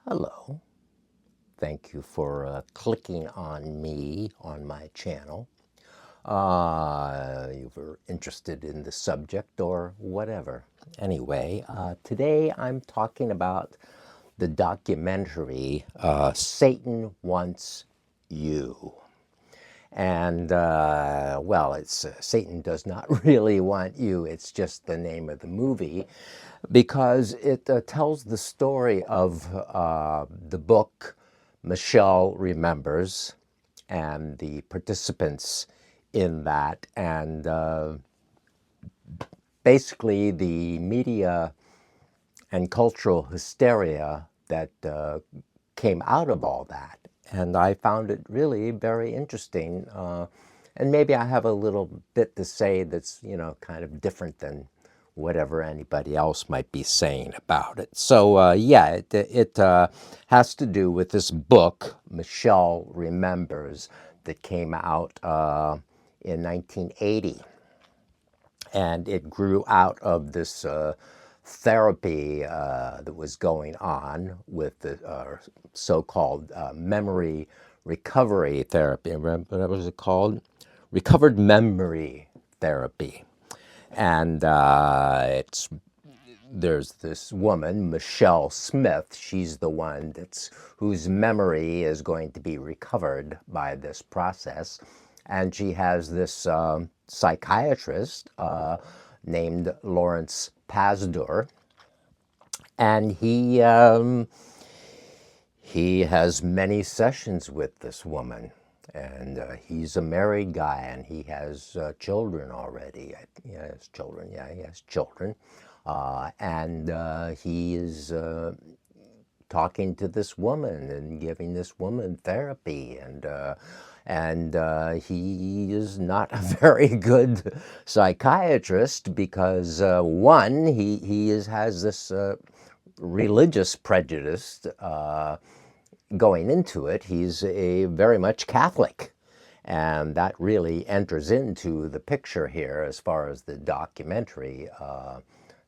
Hello. Thank you for clicking on me on my channel. You were interested in the subject or whatever. Anyway, today I'm talking about the documentary Satan Wants You. And, well, it's Satan Does Not Really Want You. It's just the name of the movie because it tells the story of the book Michelle Remembers and the participants in that. And basically the media and cultural hysteria that came out of all that. And I found it really very interesting. And maybe I have a little bit to say that's, kind of different than whatever anybody else might be saying about it. So, yeah, it has to do with this book, Michelle Remembers, that came out in 1980. And it grew out of this therapy that was going on with the so-called memory recovery therapy. Remember what was it called? Recovered memory therapy. And there's this woman, Michelle Smith. She's the one whose memory is going to be recovered by this process. And she has this psychiatrist named Lawrence Pazder. And he has many sessions with this woman. And he's a married guy, and he has children already. He has children, yeah, he has children. And he is talking to this woman and giving this woman therapy. And he is not a very good psychiatrist because, one, he has this religious prejudice going into it. He's very much Catholic, and that really enters into the picture here as far as the documentary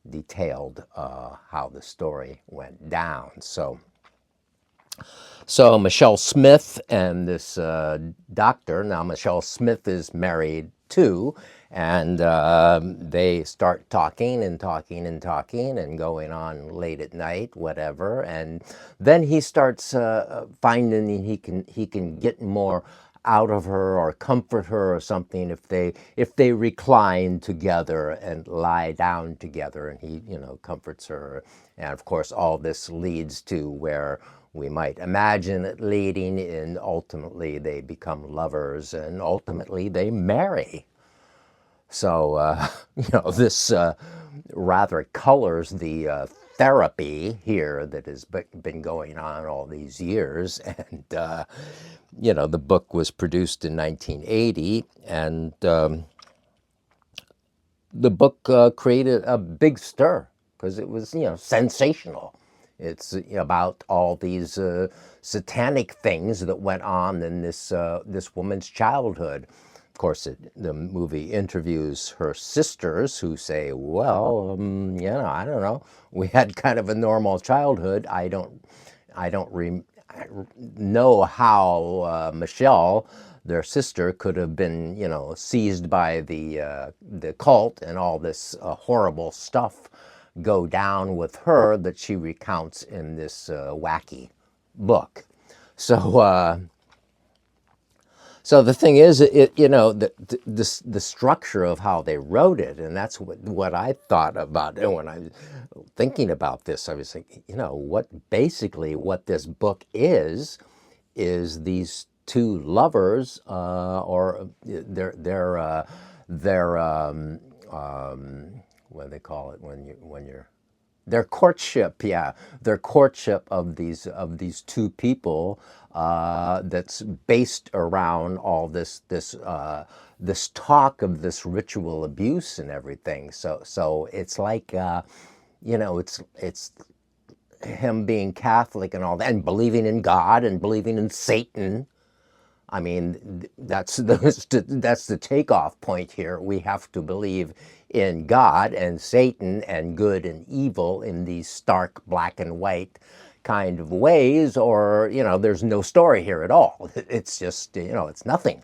detailed how the story went down. So Michelle Smith and this doctor, now Michelle Smith is married too, and they start talking and talking and talking and going on late at night, whatever. And then he starts finding he can get more out of her or comfort her or something if they recline together and lie down together, and he comforts her. And of course all this leads to where we might imagine it leading, and ultimately they become lovers, and ultimately they marry. So, this rather colors the therapy here that has been going on all these years. And, the book was produced in 1980, and the book created a big stir because it was, sensational. It's about all these satanic things that went on in this woman's childhood. Of course, the movie interviews her sisters who say, well, I don't know. We had kind of a normal childhood. I don't know how Michelle, their sister, could have been, seized by the cult and all this horrible stuff go down with her that she recounts in this wacky book. So, so the thing is, the structure of how they wrote it, and that's what I thought about it when I was thinking about this. I was thinking, what this book is these two lovers, or their what do they call it when you're their courtship, yeah, their courtship of these two people that's based around all this talk of this ritual abuse and everything. So it's like it's him being Catholic and all that, and believing in God and believing in Satan. I mean, that's the takeoff point here. We have to believe in God and Satan and good and evil in these stark black and white kind of ways, or, there's no story here at all. It's just, it's nothing.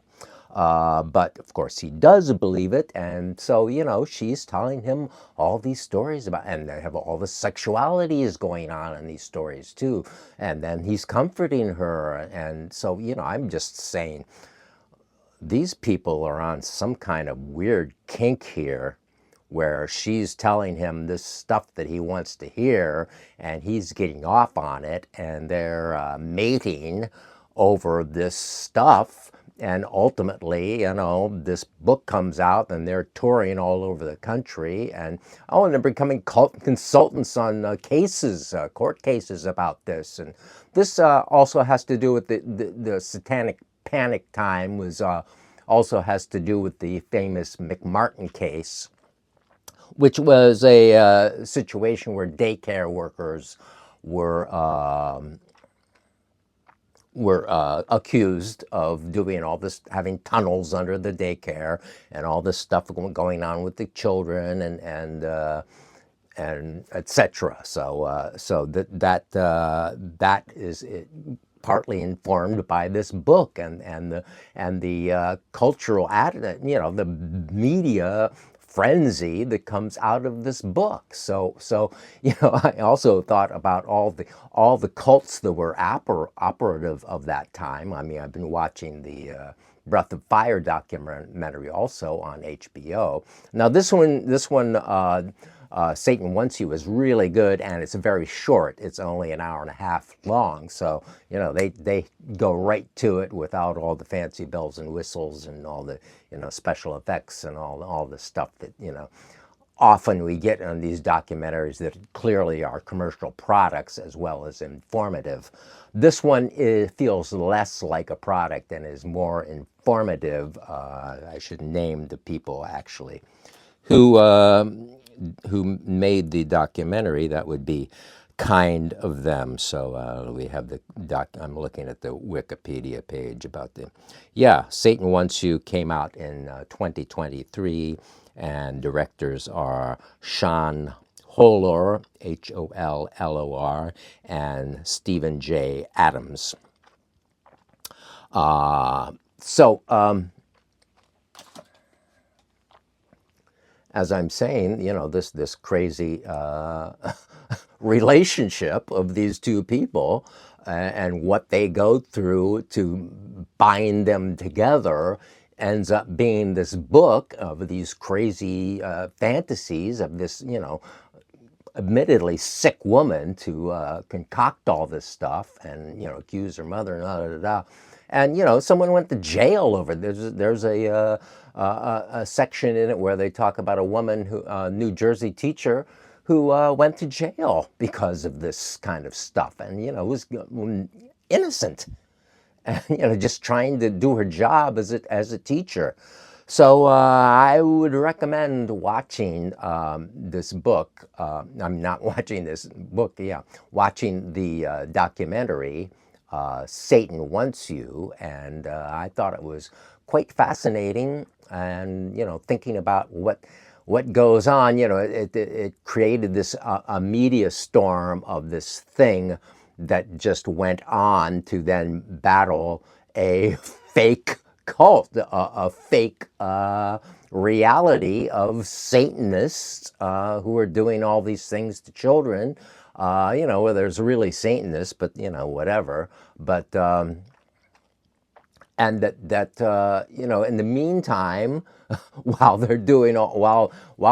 But of course he does believe it, and so, she's telling him all these stories about, and they have all the sexuality is going on in these stories too, and then he's comforting her, and so, I'm just saying, these people are on some kind of weird kink here, where she's telling him this stuff that he wants to hear, and he's getting off on it, and they're mating over this stuff. And ultimately, this book comes out, and they're touring all over the country, and they're becoming consultants on cases, court cases about this. And this also has to do with the Satanic Panic time, was also has to do with the famous McMartin case, which was a situation where daycare workers were accused of doing all this, having tunnels under the daycare, and all this stuff going on with the children, and etc. So that is partly informed by this book, and the cultural attitude, the media frenzy that comes out of this book. So I also thought about all the cults that were operative of that time. I mean, I've been watching the Breath of Fire documentary also on HBO. Now this one, Satan Wants You, is really good, and it's very short. It's only an hour and a half long, so they go right to it without all the fancy bells and whistles and all the special effects and all the stuff that often we get on these documentaries that clearly are commercial products as well as informative. This one feels less like a product and is more informative. I should name the people actually who made the documentary. That would be kind of them. So we have I'm looking at the Wikipedia page about Satan Wants You came out in 2023, and directors are Sean Hollor, Hollor, and Stephen J. Adams. As I'm saying, this crazy relationship of these two people, and what they go through to bind them together, ends up being this book of these crazy fantasies of this, admittedly sick woman to concoct all this stuff and, accuse her mother and da da da. And, someone went to jail over it. There's a section in it where they talk about a woman, a New Jersey teacher, who went to jail because of this kind of stuff, and was innocent, and just trying to do her job as a teacher. So I would recommend watching this book. I'm not watching this book. Watching the documentary. Satan Wants You, and I thought it was quite fascinating, and thinking about what goes on. It created this a media storm of this thing that just went on to then battle a fake cult, a fake reality of Satanists who are doing all these things to children. Where there's really Satanists, but whatever. But and that in the meantime, while they're doing while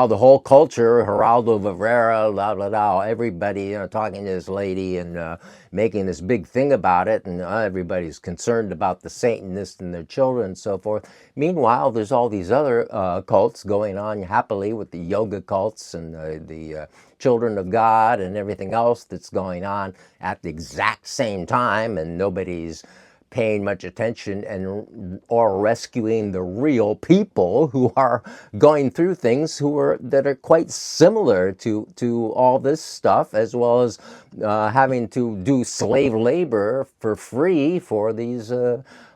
the whole culture, Geraldo Rivera, blah blah blah, everybody talking to this lady and making this big thing about it, and everybody's concerned about the Satanists and their children and so forth. Meanwhile, there's all these other cults going on happily, with the yoga cults and the Children of God and everything else that's going on at the exact same time, and nobody's paying much attention or rescuing the real people who are going through things that are quite similar to all this stuff, as well as having to do slave labor for free for these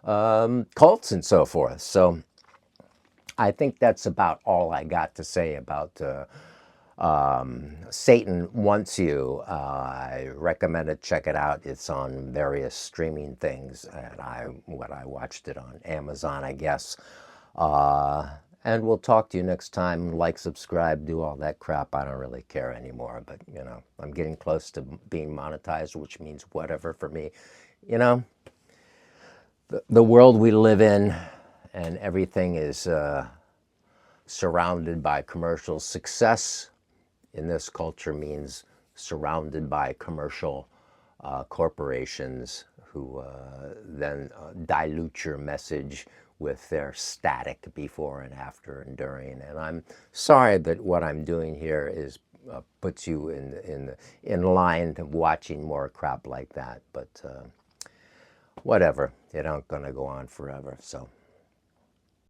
cults and so forth. So I think that's about all I got to say about Satan Wants You. I recommend it. Check it out. It's on various streaming things, and I watched it on Amazon, I guess. And we'll talk to you next time. Like, subscribe, do all that crap. I don't really care anymore, but you know, I'm getting close to being monetized, which means whatever for me. You know, the world we live in, and everything is surrounded by commercial success. In this culture means surrounded by commercial corporations who then dilute your message with their static before and after and during. And I'm sorry that what I'm doing here is puts you in line to watching more crap like that. But whatever, it ain't gonna go on forever. So